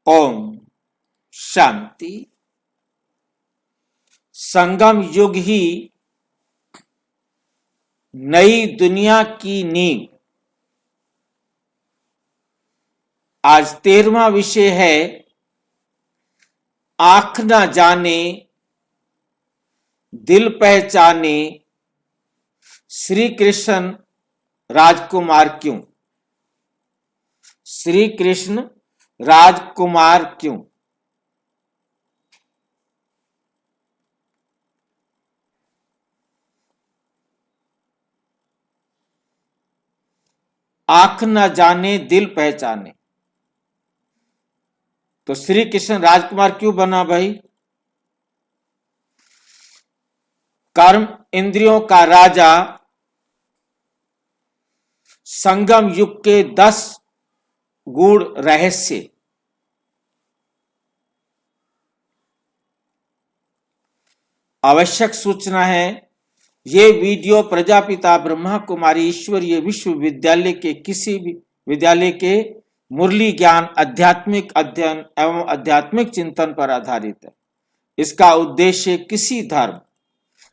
ओम शांति। संगम युग ही नई दुनिया की नींव। आज 13वां विषय है आंख न जाने दिल पहचाने श्री कृष्ण राजकुमार क्यों। श्री कृष्ण राजकुमार क्यों। आंख न जाने दिल पहचाने, तो श्री कृष्ण राजकुमार क्यों बना भाई। कर्म इंद्रियों का राजा, संगम युग के 10 गूढ़ रहस्य। आवश्यक सूचना है, ये वीडियो प्रजापिता ब्रह्मा कुमारी ईश्वरीय विश्वविद्यालय के किसी भी विद्यालय के मुरली ज्ञान आध्यात्मिक अध्ययन एवं आध्यात्मिक चिंतन पर आधारित है। इसका उद्देश्य किसी धर्म,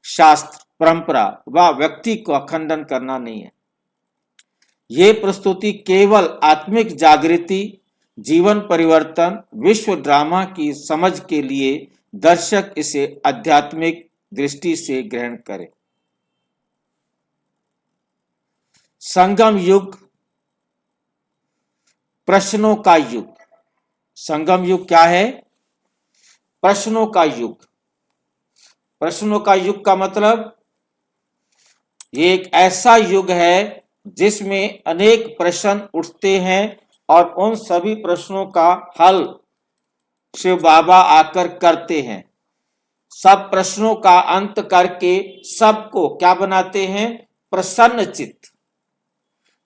शास्त्र, परंपरा व व्यक्ति का खंडन करना नहीं है। ये प्रस्तुति केवल आत्मिक जागृति, जीवन परिवर्तन, विश्व ड्रामा की समझ के लिए दर्शक इसे आध्यात्मिक दृष्टि से ग्रहण करें। संगम युग प्रश्नों का युग। संगम युग क्या है? प्रश्नों का युग। प्रश्नों का युग का मतलब ये एक ऐसा युग है जिसमें अनेक प्रश्न उठते हैं और उन सभी प्रश्नों का हल शिव बाबा आकर करते हैं। सब प्रश्नों का अंत करके सबको क्या बनाते हैं? प्रसन्न चित्त।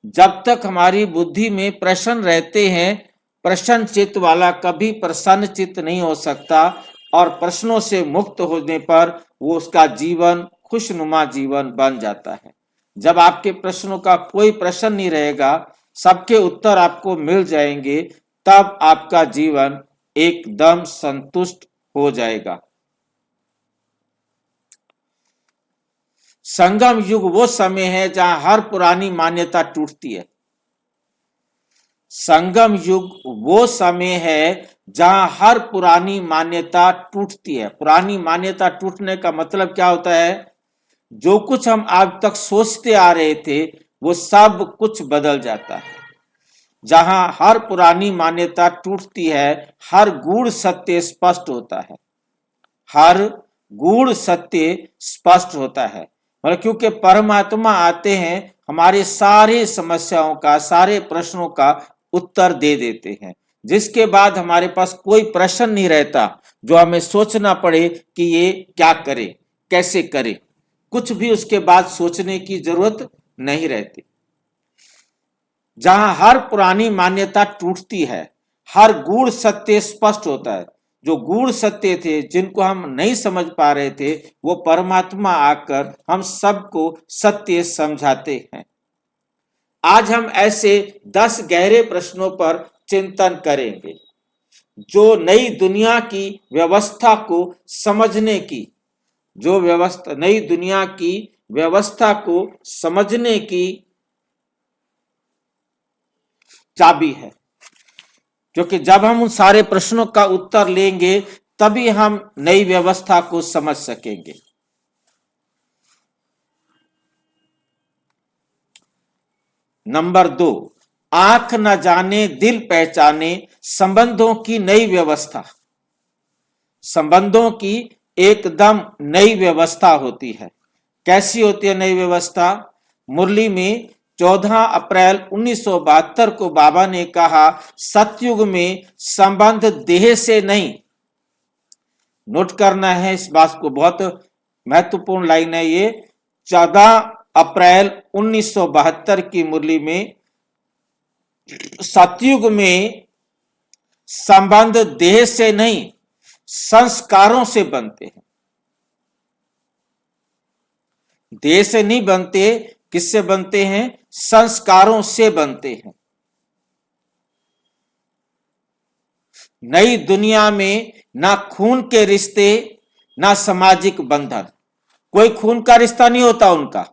जब तक हमारी बुद्धि में प्रश्न रहते हैं, प्रसन्न चित्त वाला कभी प्रसन्न चित्त नहीं हो सकता, और प्रश्नों से मुक्त होने पर वो उसका जीवन खुशनुमा जीवन बन जाता है। जब आपके प्रश्नों का कोई प्रश्न नहीं रहेगा, सबके उत्तर आपको मिल जाएंगे, तब आपका जीवन एकदम संतुष्ट हो जाएगा। संगम युग वो समय है जहां हर पुरानी मान्यता टूटती है। संगम युग वो समय है जहां हर पुरानी मान्यता टूटती है। पुरानी मान्यता टूटने का मतलब क्या होता है? जो कुछ हम आज तक सोचते आ रहे थे वो सब कुछ बदल जाता है। जहां हर पुरानी मान्यता टूटती है, हर गूढ़ सत्य स्पष्ट होता है। हर गूढ़ सत्य स्पष्ट होता है, मतलब क्योंकि परमात्मा आते हैं, हमारे सारे समस्याओं का, सारे प्रश्नों का उत्तर दे देते हैं, जिसके बाद हमारे पास कोई प्रश्न नहीं रहता जो हमें सोचना पड़े कि ये क्या करे, कैसे करे। कुछ भी उसके बाद सोचने की जरूरत नहीं रहती। जहां हर पुरानी मान्यता टूटती है, हर गूढ़ सत्य स्पष्ट होता है। जो गूढ़ सत्य थे, जिनको हम नहीं समझ पा रहे थे, वो परमात्मा आकर हम सबको सत्य समझाते हैं। आज हम ऐसे 10 गहरे प्रश्नों पर चिंतन करेंगे जो नई दुनिया की व्यवस्था को समझने की, जो व्यवस्था नई दुनिया की व्यवस्था को समझने की चाबी है। क्योंकि जब हम उन सारे प्रश्नों का उत्तर लेंगे, तभी हम नई व्यवस्था को समझ सकेंगे। नंबर 2, आंख न जाने दिल पहचाने संबंधों की नई व्यवस्था। संबंधों की एकदम नई व्यवस्था होती है। कैसी होती है नई व्यवस्था? मुरली में 14 अप्रैल 1972 को बाबा ने कहा, सतयुग में संबंध देह से नहीं। नोट करना है इस बात को, बहुत महत्वपूर्ण लाइन है ये। 14 अप्रैल 1972 की मुरली में, सतयुग में संबंध देह से नहीं संस्कारों से बनते हैं। देह से नहीं बनते, किससे बनते हैं? संस्कारों से बनते हैं। नई दुनिया में ना खून के रिश्ते, ना सामाजिक बंधन, कोई खून का रिश्ता नहीं होता उनका।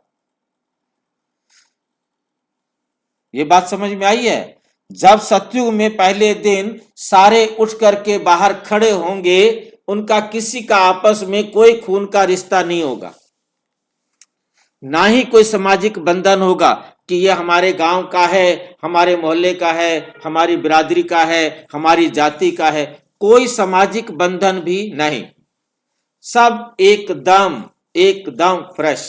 ये बात समझ में आई है? जब सतयुग में पहले दिन सारे उठ करके बाहर खड़े होंगे, उनका किसी का आपस में कोई खून का रिश्ता नहीं होगा, ना ही कोई सामाजिक बंधन होगा कि ये हमारे गांव का है, हमारे मोहल्ले का है, हमारी बिरादरी का है, हमारी जाति का है, कोई सामाजिक बंधन भी नहीं। सब एकदम एकदम फ्रेश।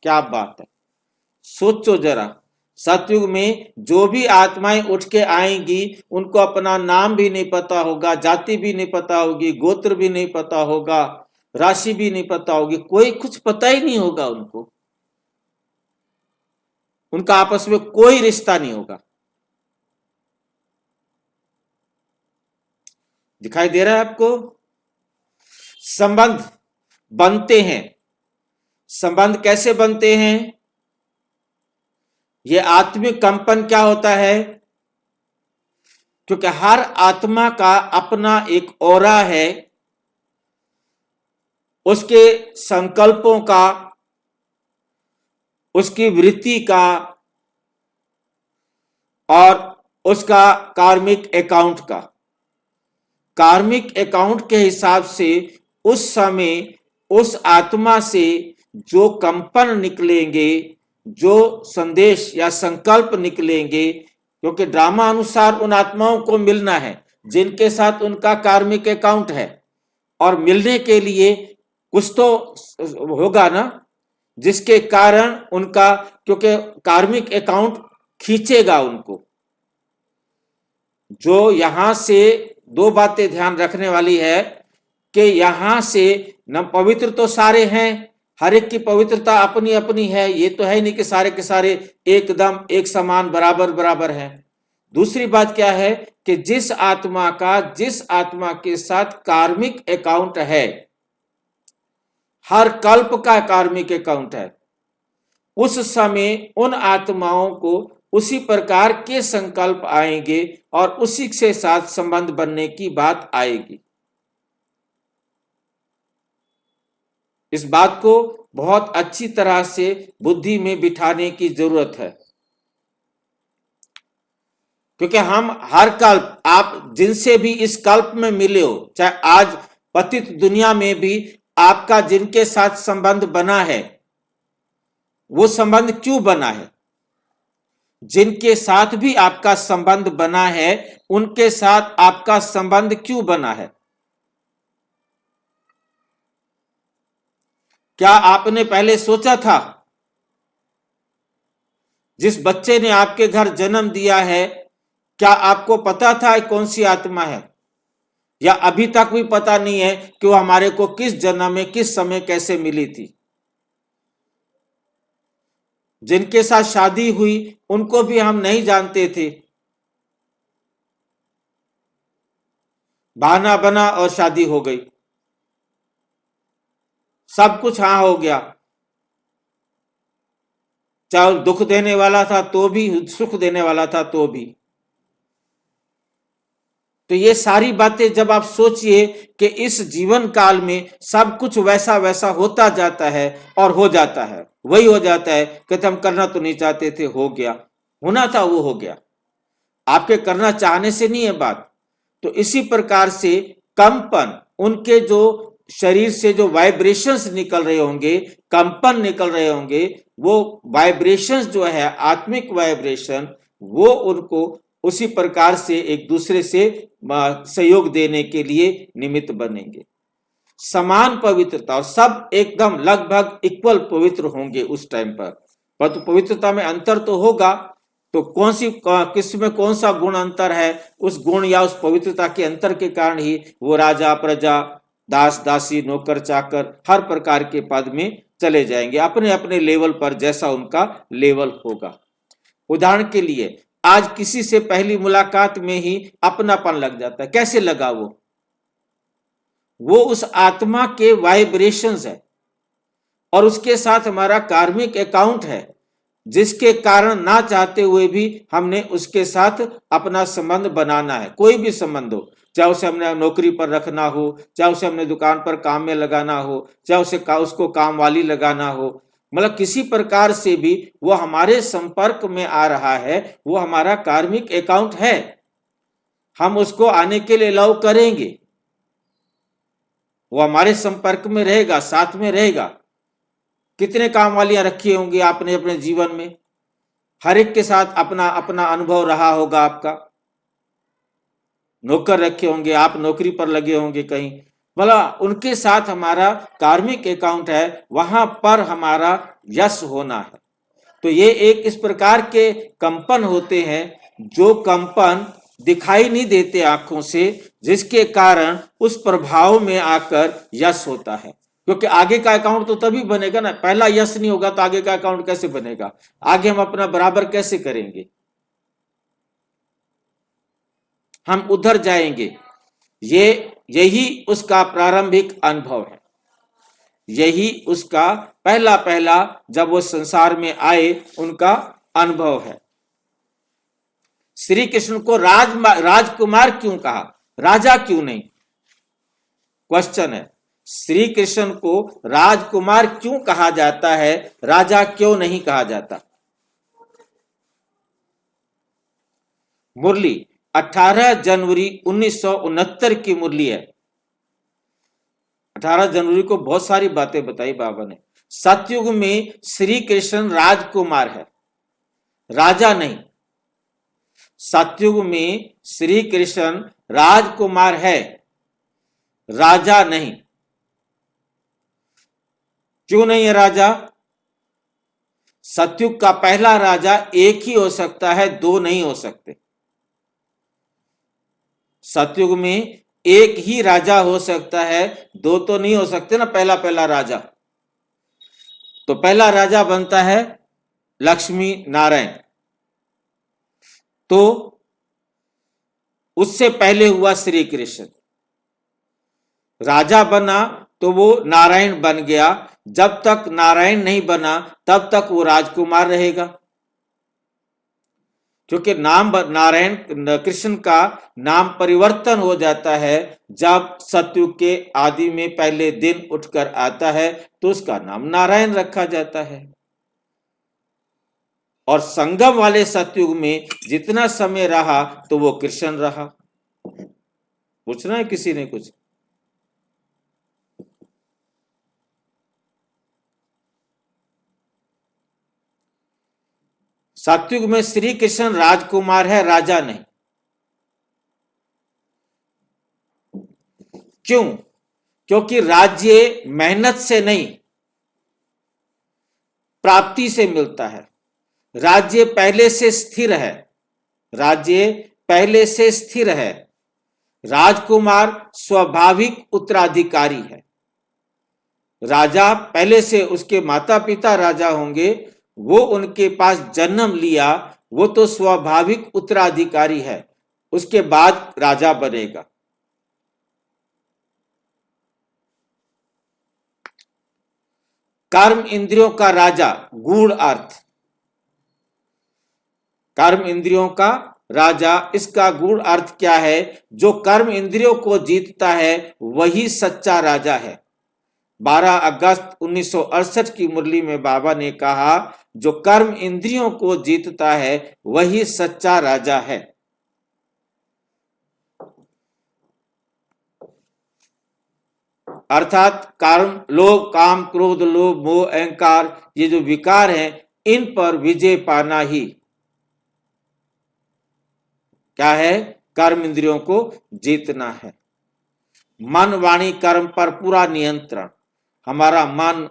क्या बात है, सोचो जरा। सतयुग में जो भी आत्माएं उठ के आएंगी, उनको अपना नाम भी नहीं पता होगा, जाति भी नहीं पता होगी, गोत्र भी नहीं पता होगा, राशि भी नहीं पता होगी, कोई कुछ पता ही नहीं होगा उनको, उनका आपस में कोई रिश्ता नहीं होगा। दिखाई दे रहा है आपको? संबंध बनते हैं। संबंध कैसे बनते हैं? ये आत्मिक कंपन क्या होता है? क्योंकि हर आत्मा का अपना एक ऑरा है, उसके संकल्पों का, उसकी वृत्ति का और उसका कार्मिक अकाउंट का। कार्मिक अकाउंट के हिसाब से उस समय उस आत्मा से जो कंपन निकलेंगे, जो संदेश या संकल्प निकलेंगे, क्योंकि ड्रामा अनुसार उन आत्माओं को मिलना है जिनके साथ उनका कार्मिक अकाउंट है, और मिलने के लिए कुछ तो होगा ना, जिसके कारण उनका, क्योंकि कार्मिक अकाउंट खींचेगा उनको। जो यहां से दो बातें ध्यान रखने वाली है कि यहां से न पवित्र तो सारे हैं, हर एक की पवित्रता अपनी अपनी है, ये तो है नहीं कि सारे के सारे एकदम एक समान बराबर बराबर है। दूसरी बात क्या है कि जिस आत्मा के साथ कार्मिक अकाउंट है, हर कल्प का कार्मिक अकाउंट है, उस समय उन आत्माओं को उसी प्रकार के संकल्प आएंगे और उसी के साथ संबंध बनने की बात आएगी। इस बात को बहुत अच्छी तरह से बुद्धि में बिठाने की जरूरत है, क्योंकि हम हर कल्प, आप जिनसे भी इस कल्प में मिले हो, चाहे आज पतित दुनिया में भी आपका जिनके साथ संबंध बना है, वो संबंध क्यों बना है? जिनके साथ भी आपका संबंध बना है, उनके साथ आपका संबंध क्यों बना है? क्या आपने पहले सोचा था? जिस बच्चे ने आपके घर जन्म दिया है, क्या आपको पता था कौन सी आत्मा है? या अभी तक भी पता नहीं है कि वो हमारे को किस जन्म में, किस समय, कैसे मिली थी? जिनके साथ शादी हुई, उनको भी हम नहीं जानते थे, बहाना बना और शादी हो गई, सब कुछ हाँ हो गया, चाहे दुख देने वाला था तो भी, सुख देने वाला था तो भी। तो ये सारी बातें जब आप सोचिए कि इस जीवन काल में सब कुछ वैसा वैसा होता जाता है और हो जाता है, वही हो जाता है कि हम करना तो नहीं चाहते थे, हो गया, होना था वो हो गया, आपके करना चाहने से नहीं है बात। तो इसी प्रकार से कंपन, उनके जो शरीर से जो वाइब्रेशंस निकल रहे होंगे, कंपन निकल रहे होंगे, वो वाइब्रेशंस जो है आत्मिक वाइब्रेशन, वो उनको उसी प्रकार से एक दूसरे से सहयोग देने के लिए निमित्त बनेंगे। समान पवित्रता, और सब एकदम लगभग इक्वल पवित्र होंगे उस टाइम पर। परंतु पवित्रता में अंतर तो होगा, तो कौन सी, किस में कौन सा गुण अंतर है, उस गुण या उस पवित्रता के अंतर के कारण ही वो राजा, प्रजा, दास, दासी, नौकर, चाकर हर प्रकार के पद में चले जाएंगे, अपने अपने लेवल पर, जैसा उनका लेवल होगा। उदाहरण के लिए आज किसी से पहली मुलाकात में ही अपनापन लग जाता है। कैसे लगा? वो उस आत्मा के वाइब्रेशंस है और उसके साथ हमारा कार्मिक अकाउंट है, जिसके कारण ना चाहते हुए भी हमने उसके साथ अपना संबंध बनाना है। कोई भी संबंध हो, चाहे उसे हमने नौकरी पर रखना हो, चाहे उसे हमने दुकान पर काम में लगाना हो, चाहे उसको काम वाली लगाना हो, मतलब किसी प्रकार से भी वो हमारे संपर्क में आ रहा है, वो हमारा कार्मिक अकाउंट है, हम उसको आने के लिए अलाउ करेंगे, वो हमारे संपर्क में रहेगा, साथ में रहेगा। कितने काम वालियां रखी होंगी आपने अपने जीवन में, हर एक के साथ अपना अपना अनुभव रहा होगा आपका। नौकर रखे होंगे, आप नौकरी पर लगे होंगे कहीं, मतलब उनके साथ हमारा कार्मिक अकाउंट है, वहां पर हमारा यश होना है। तो ये एक इस प्रकार के कंपन होते हैं जो कंपन दिखाई नहीं देते आंखों से, जिसके कारण उस प्रभाव में आकर यश होता है। क्योंकि आगे का अकाउंट तो तभी बनेगा ना, पहला यश नहीं होगा तो आगे का अकाउंट कैसे बनेगा, आगे हम अपना बराबर कैसे करेंगे, हम उधर जाएंगे। यही उसका प्रारंभिक अनुभव है, यही उसका पहला पहला जब वो संसार में आए उनका अनुभव है। श्री कृष्ण को राजकुमार क्यों कहा, राजा क्यों नहीं, क्वेश्चन है। श्री कृष्ण को राजकुमार क्यों कहा जाता है, राजा क्यों नहीं कहा जाता। मुरली 18 जनवरी 1969 की मुरली है। 18 जनवरी को बहुत सारी बातें बताई बाबा ने। सतयुग में श्री कृष्ण राजकुमार है, राजा नहीं। सतयुग में श्री कृष्ण राजकुमार है, राजा नहीं। क्यों नहीं है राजा? सतयुग का पहला राजा एक ही हो सकता है, दो नहीं हो सकते। सतयुग में एक ही राजा हो सकता है, दो तो नहीं हो सकते ना, पहला पहला राजा। तो पहला राजा बनता है लक्ष्मी नारायण, तो उससे पहले हुआ श्री कृष्ण। राजा बना तो वो नारायण बन गया, जब तक नारायण नहीं बना तब तक वो राजकुमार रहेगा। क्योंकि नाम नारायण कृष्ण का नाम परिवर्तन हो जाता है जब सतयुग के आदि में पहले दिन उठकर आता है, तो उसका नाम नारायण रखा जाता है। और संगम वाले सतयुग में जितना समय रहा तो वो कृष्ण रहा। पूछना है किसी ने कुछ? सतयुग में श्री कृष्ण राजकुमार है, राजा नहीं। क्यों? क्योंकि राज्य मेहनत से नहीं, प्राप्ति से मिलता है। राज्य पहले से स्थिर है, राज्य पहले से स्थिर है। राजकुमार स्वाभाविक उत्तराधिकारी है। राजा पहले से, उसके माता पिता राजा होंगे, वो उनके पास जन्म लिया, वो तो स्वाभाविक उत्तराधिकारी है, उसके बाद राजा बनेगा। कर्म इंद्रियों का राजा, गूढ़ अर्थ। कर्म इंद्रियों का राजा, इसका गूढ़ अर्थ क्या है? जो कर्म इंद्रियों को जीतता है वही सच्चा राजा है। 12 अगस्त 1968 की मुरली में बाबा ने कहा, जो कर्म इंद्रियों को जीतता है वही सच्चा राजा है। अर्थात कर्म, लोभ, काम, क्रोध, लोभ, मोह, अहंकार, ये जो विकार हैं, इन पर विजय पाना ही क्या है? कर्म इंद्रियों को जीतना है। मन, वाणी, कर्म पर पूरा नियंत्रण। हमारा मन,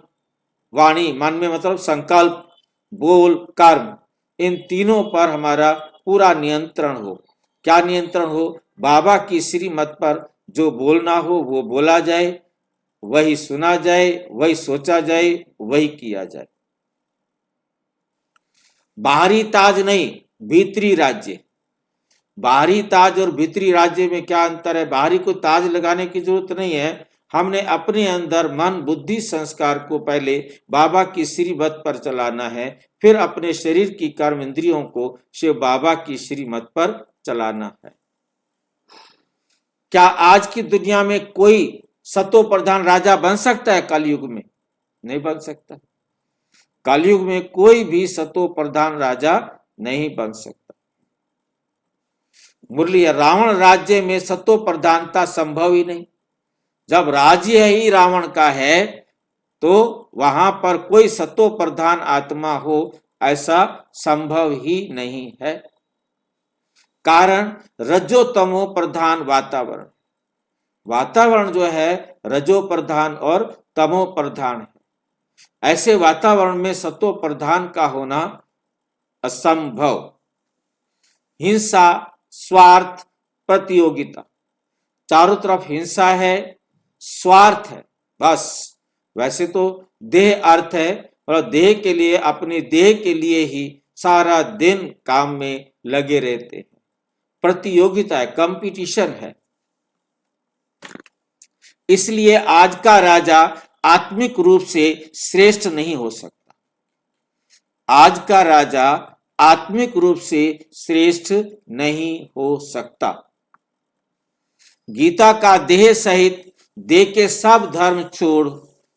वाणी, मन में मतलब संकल्प, बोल, कर्म, इन तीनों पर हमारा पूरा नियंत्रण हो। क्या नियंत्रण हो? बाबा की श्रीमत पर जो बोलना हो वो बोला जाए, वही सुना जाए, वही सोचा जाए, वही किया जाए। बाहरी ताज नहीं, भीतरी राज्य। बाहरी ताज और भीतरी राज्य में क्या अंतर है? बाहरी को ताज लगाने की जरूरत नहीं है, हमने अपने अंदर मन, बुद्धि, संस्कार को पहले बाबा की श्रीमत पर चलाना है, फिर अपने शरीर की कर्म इंद्रियों को शिव बाबा की श्रीमत पर चलाना है। क्या आज की दुनिया में कोई सतो प्रधान राजा बन सकता है? कलयुग में नहीं बन सकता। कलयुग में कोई भी सतो प्रधान राजा नहीं बन सकता। मुरली, रावण राज्य में सतो प्रधानता संभव ही नहीं। जब राज्य ही रावण का है तो वहां पर कोई सतो प्रधान आत्मा हो ऐसा संभव ही नहीं है। कारण रजो तमो प्रधान वातावरण, वातावरण जो है रजो प्रधान और तमो प्रधान है। ऐसे वातावरण में सतो प्रधान का होना असंभव। हिंसा, स्वार्थ, प्रतियोगिता, चारों तरफ हिंसा है, स्वार्थ है, बस। वैसे तो देह अर्थ है और देह के लिए, अपनी देह के लिए ही सारा दिन काम में लगे रहते हैं। प्रतियोगिता है, कंपटीशन है। इसलिए आज का राजा आत्मिक रूप से श्रेष्ठ नहीं हो सकता। आज का राजा आत्मिक रूप से श्रेष्ठ नहीं हो सकता। गीता का देह सहित देह के सब धर्म छोड़,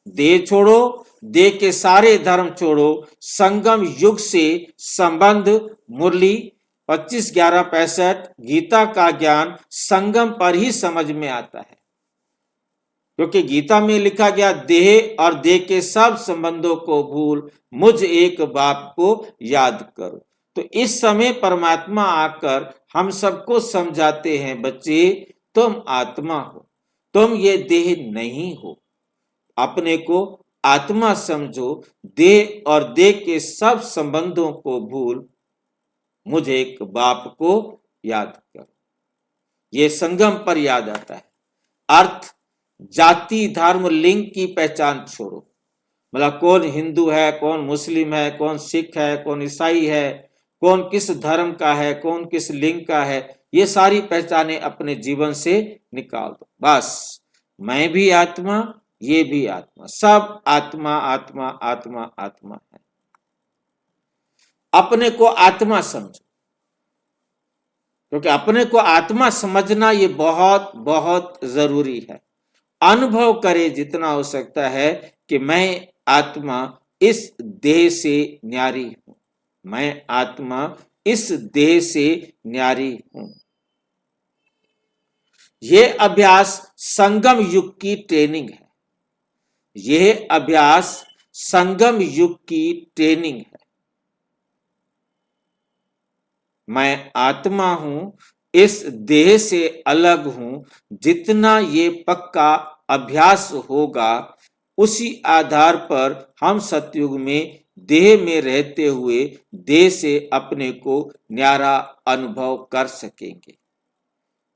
देह छोड़ो, देह के सारे धर्म छोड़ो, संगम युग से संबंध। मुरली 25/11/65। गीता का ज्ञान संगम पर ही समझ में आता है, क्योंकि गीता में लिखा गया देह और देह के सब संबंधों को भूल मुझ एक बाप को याद करो। तो इस समय परमात्मा आकर हम सबको समझाते हैं, बच्चे तुम आत्मा हो, तुम ये देह नहीं हो। अपने को आत्मा समझो, देह और देह के सब संबंधों को भूल मुझे एक बाप को याद करो। ये संगम पर याद आता है। अर्थ जाति, धर्म, लिंग की पहचान छोड़ो। मतलब कौन हिंदू है, कौन मुस्लिम है, कौन सिख है, कौन ईसाई है, कौन किस धर्म का है, कौन किस लिंग का है, ये सारी पहचाने अपने जीवन से निकाल दो। बस मैं भी आत्मा, ये भी आत्मा, सब आत्मा आत्मा आत्मा आत्मा है। अपने को आत्मा समझो, क्योंकि अपने को आत्मा समझना ये बहुत बहुत जरूरी है। अनुभव करे जितना हो सकता है कि मैं आत्मा इस देह से न्यारी हूं, मैं आत्मा इस देह से न्यारी हूं। यह अभ्यास संगम युग की ट्रेनिंग है। यह अभ्यास संगम युग की ट्रेनिंग है। मैं आत्मा हूं, इस देह से अलग हूं। जितना ये पक्का अभ्यास होगा, उसी आधार पर हम सतयुग में देह में रहते हुए देह से अपने को न्यारा अनुभव कर सकेंगे।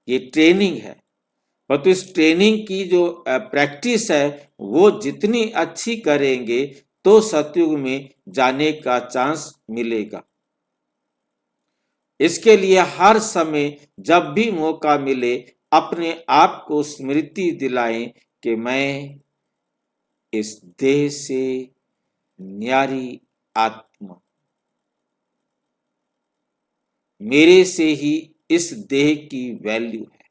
ये ट्रेनिंग है। परंतु इस ट्रेनिंग की जो प्रैक्टिस है वो जितनी अच्छी करेंगे तो सतयुग में जाने का चांस मिलेगा। इसके लिए हर समय जब भी मौका मिले अपने आप को स्मृति दिलाएं कि मैं इस देह से न्यारी आत्मा, मेरे से ही इस देह की वैल्यू है।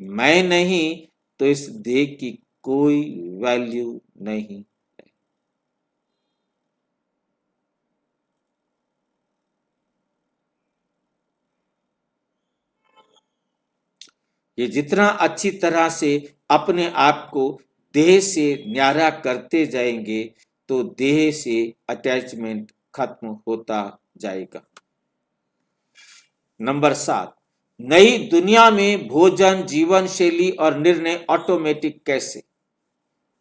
मैं नहीं तो इस देह की कोई वैल्यू नहीं। ये जितना अच्छी तरह से अपने आप को देह से न्यारा करते जाएंगे तो देह से अटैचमेंट खत्म होता जाएगा। नंबर 7, नई दुनिया में भोजन, जीवन शैली और निर्णय ऑटोमेटिक कैसे?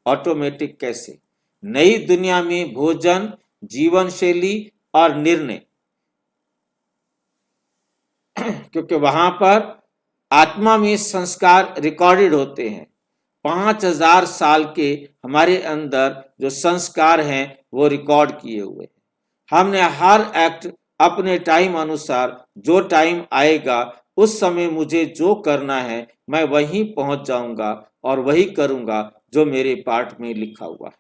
ऑटोमेटिक कैसे? नई दुनिया में भोजन, जीवन शैली और निर्णय, क्योंकि वहां पर आत्मा में संस्कार रिकॉर्डेड होते हैं। 5000 साल के हमारे अंदर जो संस्कार हैं वो रिकॉर्ड किए हुए हैं। हमने हर एक्ट अपने टाइम अनुसार, जो टाइम आएगा उस समय मुझे जो करना है मैं वहीं पहुंच जाऊंगा और वही करूंगा जो मेरे पाठ में लिखा हुआ है,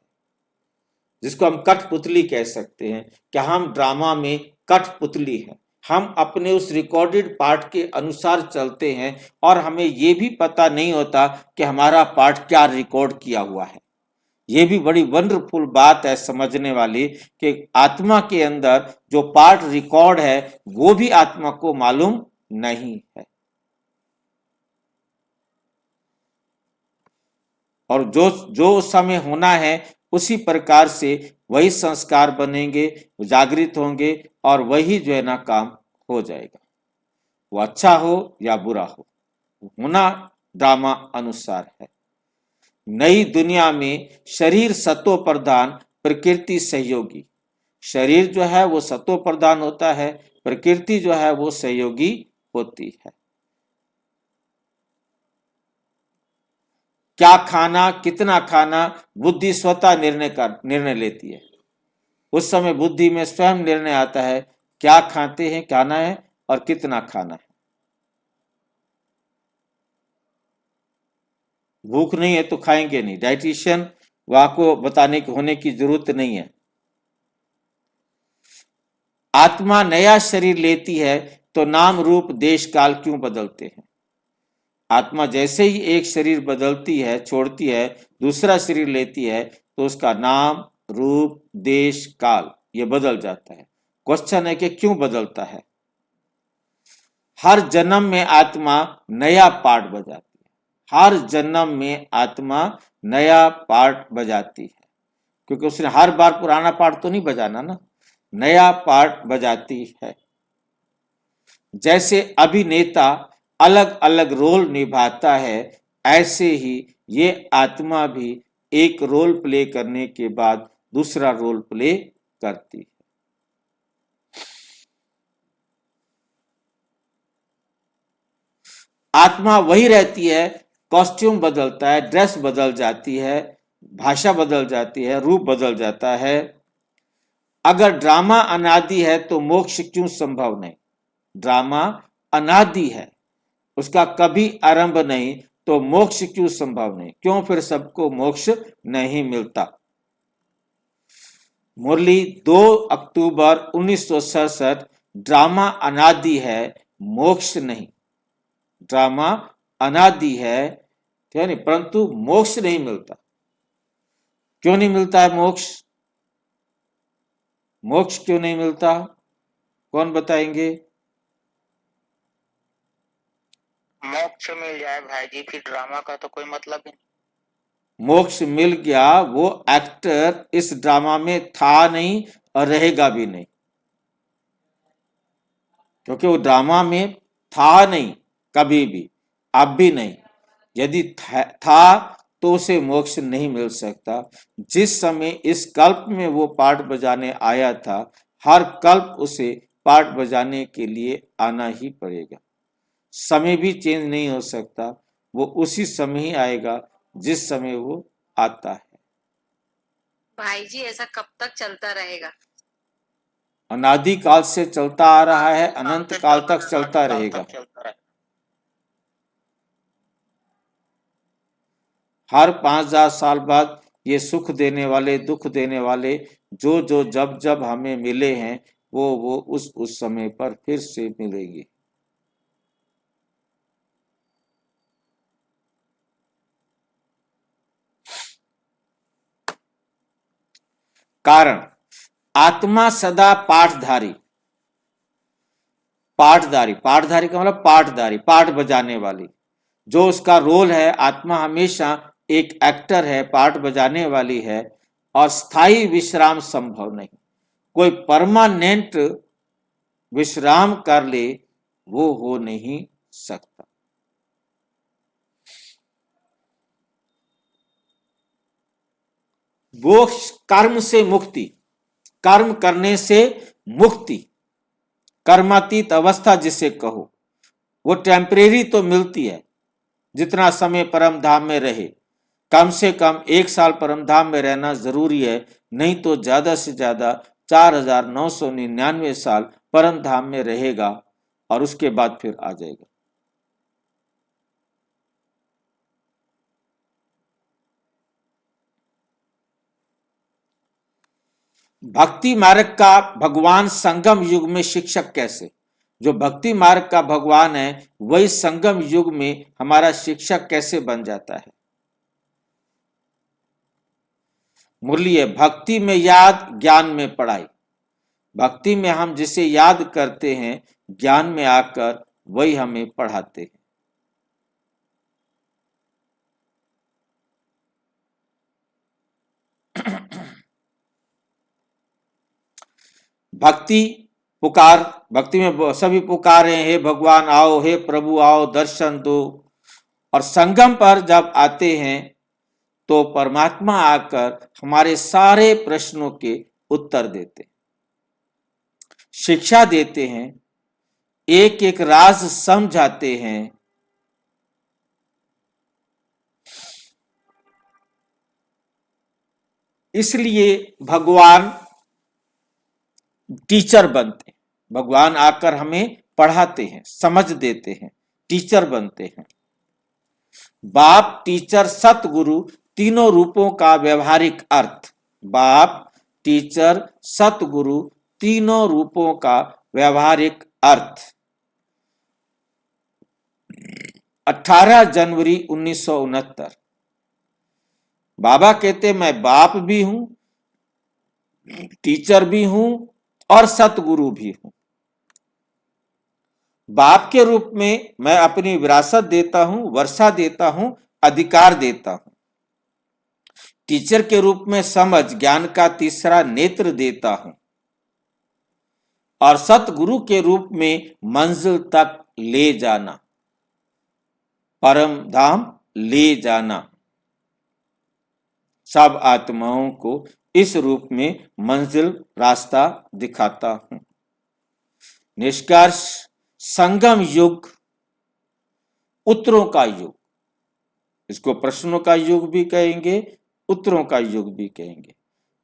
जिसको हम कठपुतली कह सकते हैं कि हम ड्रामा में कठपुतली हैं। हम अपने उस रिकॉर्डेड पाठ के अनुसार चलते हैं और हमें ये भी पता नहीं होता कि हमारा पाठ क्या रिकॉर्ड किया हुआ है। ये भी बड़ी वंडरफुल बात है समझने वाली कि आत्मा के अंदर जो पार्ट रिकॉर्ड है वो भी आत्मा को मालूम नहीं है। और जो जो उस समय होना है उसी प्रकार से वही संस्कार बनेंगे, जागृत होंगे और वही जो है ना काम हो जाएगा। वो अच्छा हो या बुरा हो, होना ड्रामा अनुसार है। नई दुनिया में शरीर सत्व प्रधान, प्रकृति सहयोगी। शरीर जो है वो सत्व प्रधान होता है, प्रकृति जो है वो सहयोगी होती है। क्या खाना, कितना खाना, बुद्धि स्वतः निर्णय लेती है। उस समय बुद्धि में स्वयं निर्णय आता है क्या खाते हैं, खाना है और कितना खाना है। भूख नहीं है तो खाएंगे नहीं, डाइटिशियन वहां को बताने की होने की जरूरत नहीं है। आत्मा नया शरीर लेती है तो नाम रूप देश काल क्यों बदलते हैं। आत्मा जैसे ही एक शरीर बदलती है, छोड़ती है, दूसरा शरीर लेती है तो उसका नाम रूप देश काल ये बदल जाता है। क्वेश्चन है कि क्यों बदलता है। हर जन्म में आत्मा नया पार्ट बजाती है। हर जन्म में आत्मा नया पार्ट बजाती है, क्योंकि उसने हर बार पुराना पार्ट तो नहीं बजाना ना, नया पार्ट बजाती है। जैसे अभिनेता अलग अलग रोल निभाता है, ऐसे ही ये आत्मा भी एक रोल प्ले करने के बाद दूसरा रोल प्ले करती है। आत्मा वही रहती है, कॉस्ट्यूम बदलता है, ड्रेस बदल जाती है, भाषा बदल जाती है, रूप बदल जाता है। अगर ड्रामा अनादि है तो मोक्ष क्यों संभव नहीं। ड्रामा अनादि है, उसका कभी आरंभ नहीं, तो मोक्ष क्यों संभव नहीं, क्यों फिर सबको मोक्ष नहीं मिलता। मुरली 2 अक्टूबर 1967। ड्रामा अनादि है, मोक्ष नहीं। ड्रामा अनादि है, नहीं, परंतु मोक्ष नहीं मिलता। क्यों नहीं मिलता है मोक्ष। मोक्ष क्यों नहीं मिलता, कौन बताएंगे। मोक्ष मिल जाए भाई जी, फिर ड्रामा का तो कोई मतलब ही नहीं। मोक्ष मिल गया, वो एक्टर इस ड्रामा में था नहीं और रहेगा भी नहीं, क्योंकि वो ड्रामा में था नहीं कभी भी, अब भी नहीं। यदि था तो उसे मोक्ष नहीं मिल सकता। जिस समय इस कल्प में वो पार्ट बजाने आया था, हर कल्प उसे पार्ट बजाने के लिए आना ही पड़ेगा। समय भी चेंज नहीं हो सकता, वो उसी समय ही आएगा जिस समय वो आता है। भाई जी ऐसा कब तक चलता रहेगा। अनादि काल से चलता आ रहा है, अनंत काल तक चलता रहेगा। हर 5000 साल बाद ये सुख देने वाले, दुख देने वाले जो जो जब जब हमें मिले हैं वो उस समय पर फिर से मिलेंगे। कारण आत्मा सदा पाठधारी, पाठधारी, पाठधारी का मतलब पाठधारी, पाठ बजाने वाली, जो उसका रोल है। आत्मा हमेशा एक एक्टर है, पाठ बजाने वाली है, और स्थायी विश्राम संभव नहीं। कोई परमानेंट विश्राम कर ले वो हो नहीं सकता। वो कर्म से मुक्ति, कर्म करने से मुक्ति, कर्मातीत अवस्था जिसे कहो, वो टेम्परेरी तो मिलती है। जितना समय परम धाम में रहे, कम से कम 1 साल परम धाम में रहना जरूरी है, नहीं तो ज्यादा से ज्यादा 4999 साल परम धाम में रहेगा और उसके बाद फिर आ जाएगा। भक्ति मार्ग का भगवान संगम युग में शिक्षक कैसे। जो भक्ति मार्ग का भगवान है वही संगम युग में हमारा शिक्षक कैसे बन जाता है। मुरली है, भक्ति में याद, ज्ञान में पढ़ाई। भक्ति में हम जिसे याद करते हैं, ज्ञान में आकर वही हमें पढ़ाते हैं। भक्ति पुकार, भक्ति में सभी पुकारे, हे भगवान आओ, हे प्रभु आओ, दर्शन दो। और संगम पर जब आते हैं तो परमात्मा आकर हमारे सारे प्रश्नों के उत्तर देते, शिक्षा देते हैं, एक एक राज समझाते हैं। इसलिए भगवान टीचर बनते हैं। भगवान आकर हमें पढ़ाते हैं, समझ देते हैं, टीचर बनते हैं। बाप, टीचर, सतगुरु तीनों रूपों का व्यवहारिक अर्थ। बाप, टीचर, सतगुरु तीनों रूपों का व्यवहारिक अर्थ। 18 जनवरी 1969 बाबा कहते मैं बाप भी हूं, टीचर भी हूं और सतगुरु भी हूं। बाप के रूप में मैं अपनी विरासत देता हूं, वर्षा देता हूं, अधिकार देता हूं। टीचर के रूप में समझ, ज्ञान का तीसरा नेत्र देता हूं। और सतगुरु के रूप में मंजिल तक ले जाना, परम धाम ले जाना। सब आत्माओं को इस रूप में मंजिल रास्ता दिखाता हूं। निष्कर्ष, संगम युग उत्तरों का युग, इसको प्रश्नों का युग भी कहेंगे, उत्तरों का युग भी कहेंगे।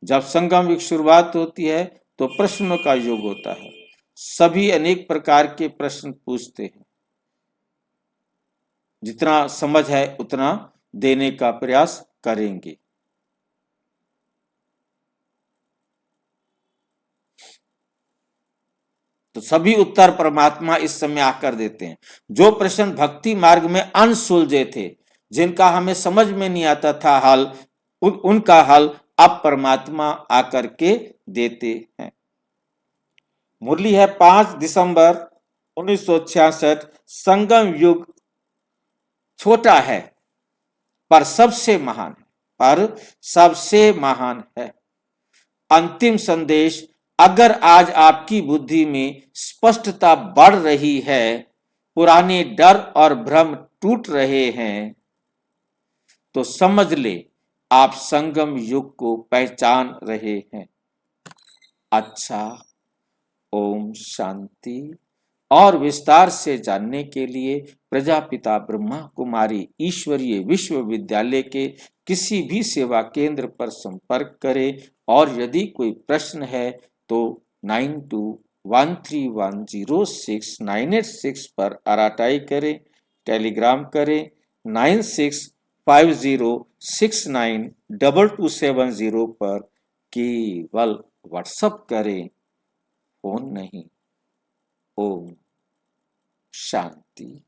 जब संगम युग शुरुआत होती है तो प्रश्नों का युग होता है। सभी अनेक प्रकार के प्रश्न पूछते हैं, जितना समझ है उतना देने का प्रयास करेंगे। तो सभी उत्तर परमात्मा इस समय आकर देते हैं। जो प्रश्न भक्ति मार्ग में अनसुलझे थे, जिनका हमें समझ में नहीं आता था हल, उनका हल अब परमात्मा आकर के देते हैं। मुरली है 5 दिसंबर 1966। संगम युग छोटा है पर सबसे महान है, पर सबसे महान है। अंतिम संदेश, अगर आज आपकी बुद्धि में स्पष्टता बढ़ रही है, पुराने डर और भ्रम टूट रहे हैं, तो समझ ले आप संगम युग को पहचान रहे हैं। अच्छा, ओम शांति। और विस्तार से जानने के लिए प्रजापिता ब्रह्मा कुमारी ईश्वरीय विश्वविद्यालय के किसी भी सेवा केंद्र पर संपर्क करें। और यदि कोई प्रश्न है तो 9213106986 पर आरटाई करें, टेलीग्राम करें 9650692270 पर, केवल व्हाट्सएप करें, फोन नहीं। ओम शांति।